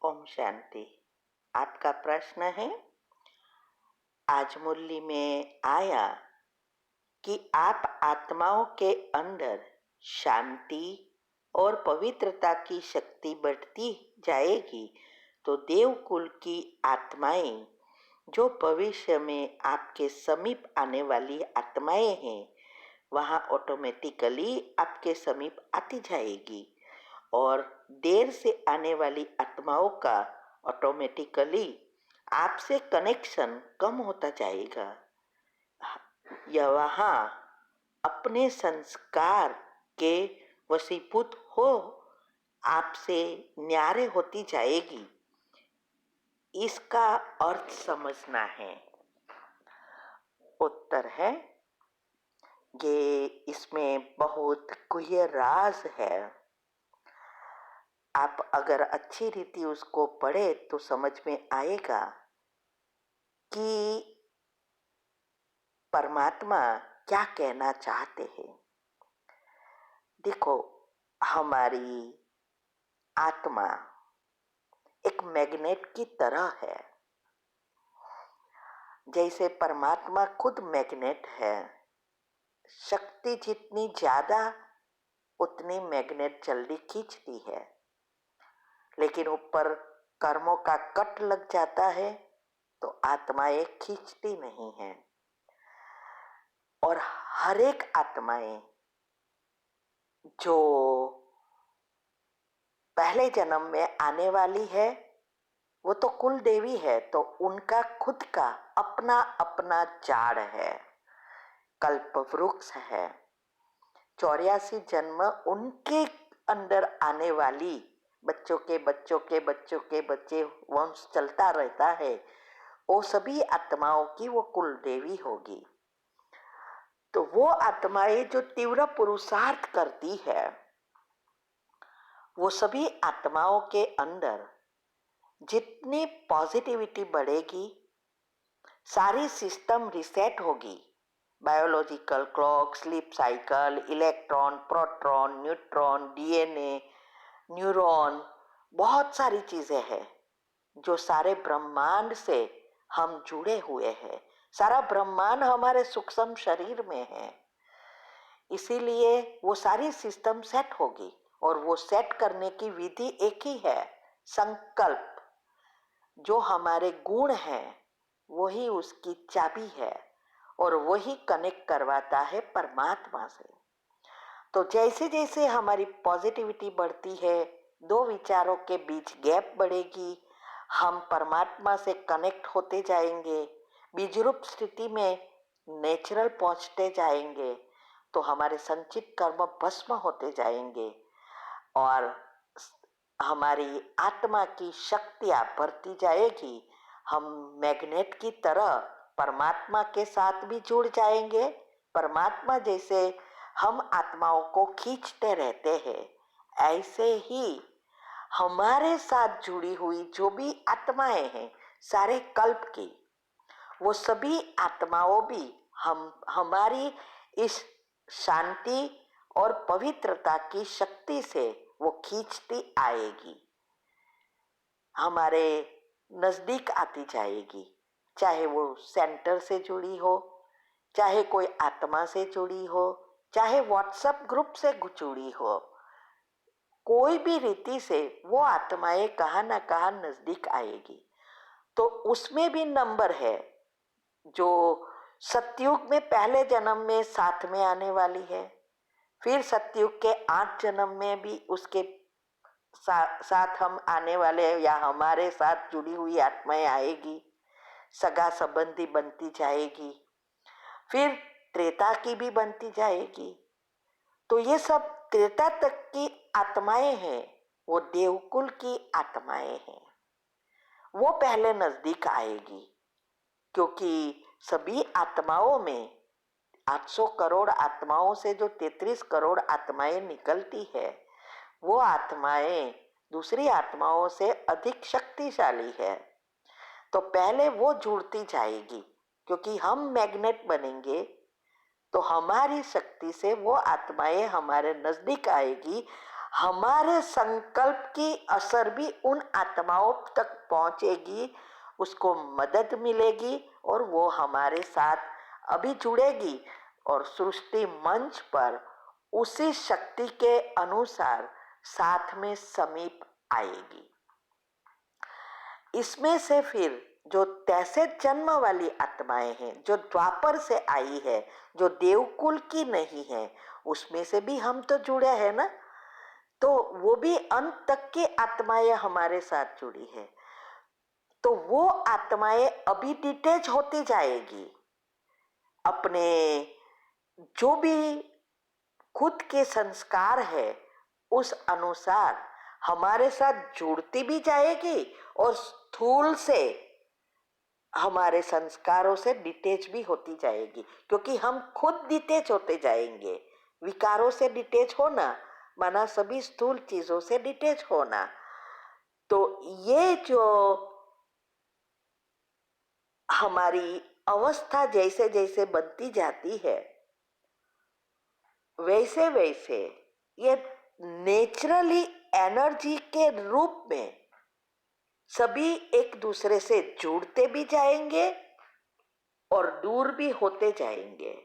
ओम शांति। आपका प्रश्न है, आज मुरली में आया कि आप आत्माओं के अंदर शांति और पवित्रता की शक्ति बढ़ती जाएगी तो देवकुल की आत्माएं, जो भविष्य में आपके समीप आने वाली आत्माएं हैं, वहाँ ऑटोमेटिकली आपके समीप आती जाएगी और देर से आने वाली आत्माओं का ऑटोमेटिकली आपसे कनेक्शन कम होता जाएगा। यह वहाँ अपने संस्कार के वशीभूत हो आपसे न्यारे होती जाएगी। इसका अर्थ समझना है। उत्तर है, ये इसमें बहुत गुह्य राज है। आप अगर अच्छी रीति उसको पढ़े तो समझ में आएगा कि परमात्मा क्या कहना चाहते हैं। देखो, हमारी आत्मा एक मैग्नेट की तरह है। जैसे परमात्मा खुद मैग्नेट है, शक्ति जितनी ज्यादा उतनी मैग्नेट जल्दी खींचती है, लेकिन ऊपर कर्मों का कट लग जाता है तो आत्माएं खींचती नहीं है। और हर एक आत्माएं जो पहले जन्म में आने वाली है, वो तो कुल देवी है, तो उनका खुद का अपना अपना झाड़ है, कल्प वृक्ष है। 84 जन्म उनके अंदर आने वाली बच्चों के बच्चों के बच्चों के बच्चे वंश चलता रहता है, वो सभी आत्माओं की वो कुल देवी होगी। तो वो आत्माएं जो तीव्र पुरुषार्थ करती है, वो सभी आत्माओं के अंदर जितनी पॉजिटिविटी बढ़ेगी, सारी सिस्टम रिसेट होगी। Biological clock, sleep cycle, electron, proton, neutron, DNA, neuron, बहुत सारी चीजें हैं जो सारे ब्रह्मांड से हम जुड़े हुए हैं। सारा ब्रह्मांड हमारे सूक्ष्म शरीर में है, इसीलिए वो सारी सिस्टम सेट होगी। और वो सेट करने की विधि एक ही है, संकल्प। जो हमारे गुण हैं वही उसकी चाबी है और वही कनेक्ट करवाता है परमात्मा से। तो जैसे जैसे हमारी पॉजिटिविटी बढ़ती है, दो विचारों के बीच गैप बढ़ेगी, हम परमात्मा से कनेक्ट होते जाएंगे, बीजरूप स्थिति में नेचुरल पहुंचते जाएंगे, तो हमारे संचित कर्म भस्म होते जाएंगे और हमारी आत्मा की शक्तियां बढ़ती जाएगी। हम मैग्नेट की तरह परमात्मा के साथ भी जुड़ जाएंगे। परमात्मा जैसे हम आत्माओं को खींचते रहते हैं, ऐसे ही हमारे साथ जुड़ी हुई जो भी आत्माएं हैं सारे कल्प की, वो सभी आत्माओं भी हमारी इस शांति और पवित्रता की शक्ति से वो खींचती आएगी, हमारे नजदीक आती जाएगी। चाहे वो सेंटर से जुड़ी हो, चाहे कोई आत्मा से जुड़ी हो, चाहे व्हाट्सएप ग्रुप से जुड़ी हो, कोई भी रीति से वो आत्माएं कहाँ ना कहाँ नजदीक आएगी। तो उसमें भी नंबर है, जो सतयुग में पहले जन्म में साथ में आने वाली है, फिर सतयुग के 8 जन्म में भी उसके साथ हम आने वाले या हमारे साथ जुड़ी हुई आत्माएं आएगी, सगा संबंधी बनती जाएगी, फिर त्रेता की भी बनती जाएगी। तो ये सब त्रेता तक की आत्माएं हैं, वो देवकुल की आत्माएं हैं। वो पहले नजदीक आएगी, क्योंकि सभी आत्माओं में 800 करोड़ आत्माओं से जो 33 करोड़ आत्माएं निकलती है, वो आत्माएं दूसरी आत्माओं से अधिक शक्तिशाली है। तो पहले वो जुड़ती जाएगी, क्योंकि हम मैग्नेट बनेंगे तो हमारी शक्ति से वो आत्माएं हमारे नजदीक आएगी। हमारे संकल्प की असर भी उन आत्माओं तक पहुंचेगी, उसको मदद मिलेगी और वो हमारे साथ अभी जुड़ेगी और सृष्टि मंच पर उसी शक्ति के अनुसार साथ में समीप आएगी। इसमें से फिर जो तैसे जन्म वाली आत्माएं हैं, जो द्वापर से आई है, जो देवकुल की नहीं है, उसमें से भी हम तो जुड़े हैं ना, तो वो भी अंत तक की आत्माएं हमारे साथ जुड़ी है। तो वो आत्माएं अभी डिटेच होती जाएगी, अपने जो भी खुद के संस्कार है उस अनुसार हमारे साथ जुड़ती भी जाएगी और स्थूल से हमारे संस्कारों से डिटेच भी होती जाएगी, क्योंकि हम खुद डिटेच होते जाएंगे। विकारों से डिटेच होना माना सभी स्थूल चीजों से डिटेच होना। तो ये जो हमारी अवस्था जैसे जैसे बनती जाती है, वैसे वैसे ये नेचुरली एनर्जी के रूप में सभी एक दूसरे से जुड़ते भी जाएंगे और दूर भी होते जाएंगे।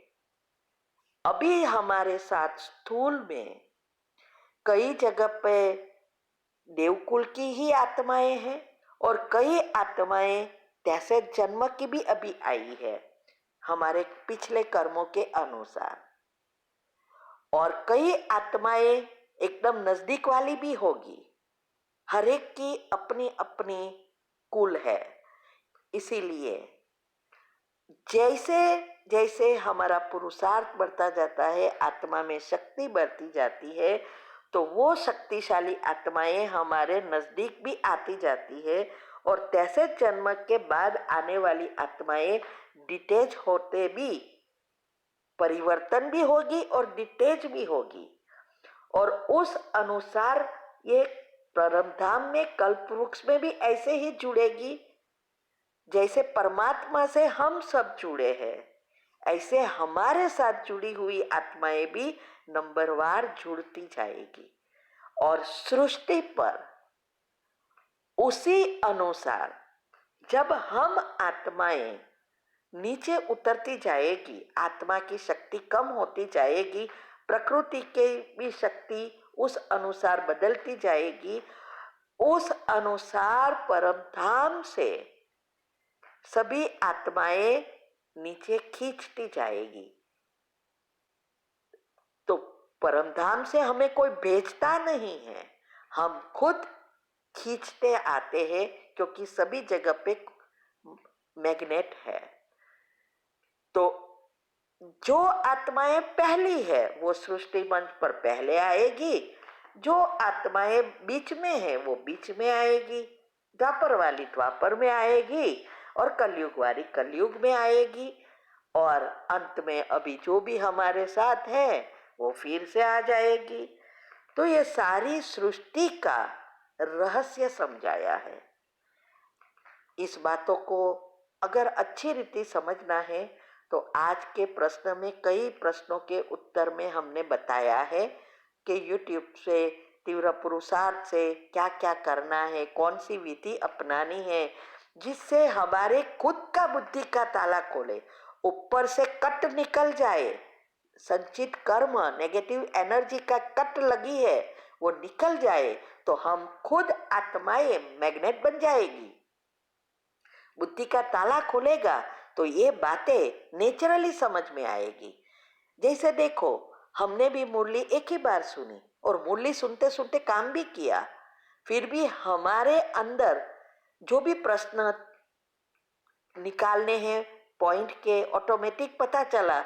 अभी हमारे साथ स्थूल में कई जगह पे देवकुल की ही आत्माएं हैं और कई आत्माएं तैसे जन्म की भी अभी आई है हमारे पिछले कर्मों के अनुसार, और कई आत्माएं एकदम नजदीक वाली भी होगी। हर एक की अपनी अपनी कुल है। इसीलिए जैसे जैसे हमारा पुरुषार्थ बढ़ता जाता है, आत्मा में शक्ति बढ़ती जाती है, तो वो शक्तिशाली आत्माएं हमारे नजदीक भी आती जाती है और तैसे जन्म के बाद आने वाली आत्माएं डिटेच होते भी, परिवर्तन भी होगी और डिटेच भी होगी, और उस अनुसार ये परमधाम में कल्प वृक्ष में भी ऐसे ही जुड़ेगी। जैसे परमात्मा से हम सब जुड़े हैं, ऐसे हमारे साथ जुड़ी हुई आत्माएं भी नंबरवार जुड़ती जाएगी और सृष्टि पर उसी अनुसार जब हम आत्माएं नीचे उतरती जाएगी, आत्मा की शक्ति कम होती जाएगी, प्रकृति की भी शक्ति उस अनुसार बदलती जाएगी, उस अनुसार परमधाम से सभी आत्माएं नीचे खींचती जाएगी। तो परमधाम से हमें कोई भेजता नहीं है, हम खुद खींचते आते हैं, क्योंकि सभी जगह पे मैग्नेट है। तो जो आत्माएं पहली है वो सृष्टि मंच पर पहले आएगी, जो आत्माएं बीच में है वो बीच में आएगी, द्वापर वाली द्वापर में आएगी और कलयुग वाली कलयुग में आएगी, और अंत में अभी जो भी हमारे साथ है वो फिर से आ जाएगी। तो ये सारी सृष्टि का रहस्य समझाया है। इस बातों को अगर अच्छी रीति समझना है तो आज के प्रश्न में कई प्रश्नों के उत्तर में हमने बताया है कि YouTube से, तीव्र पुरुषार्थ से क्या क्या करना है, कौन सी विधि अपनानी है जिससे हमारे खुद का बुद्धि का ताला खोले, ऊपर से कट निकल जाए, संचित कर्म, नेगेटिव एनर्जी का कट लगी है वो निकल जाए, तो हम खुद आत्माएं मैग्नेट बन जाएगी। बुद्धि का ताला खुलेगा तो ये बातें नेचुरली समझ में आएगी। जैसे देखो, हमने भी मुरली एक ही बार सुनी और मुरली सुनते सुनते काम भी किया, फिर भी हमारे अंदर जो भी प्रश्न निकालने हैं पॉइंट के ऑटोमेटिक पता चला,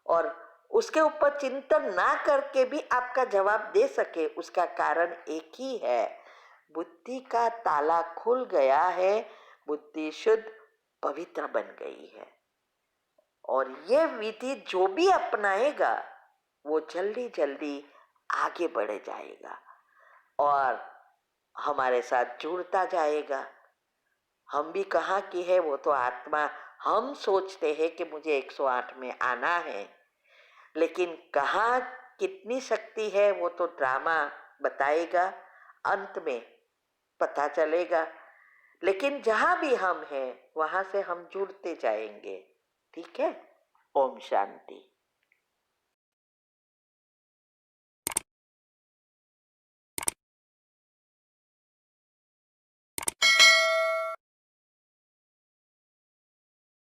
और उसके ऊपर चिंतन ना करके भी आपका जवाब दे सके, उसका कारण एक ही है, बुद्धि का ताला खुल गया है, बुद्धि शुद्ध पवित्र बन गई है। और ये विधि जो भी अपनाएगा वो जल्दी जल्दी आगे बढ़ जाएगा और हमारे साथ जुड़ता जाएगा। हम भी कहाँ की है, वो तो आत्मा, हम सोचते हैं कि मुझे 108 में आना है, लेकिन कहाँ कितनी शक्ति है वो तो ड्रामा बताएगा, अंत में पता चलेगा। लेकिन जहाँ भी हम हैं वहाँ से हम जुड़ते जाएंगे। ठीक है? ओम शांति।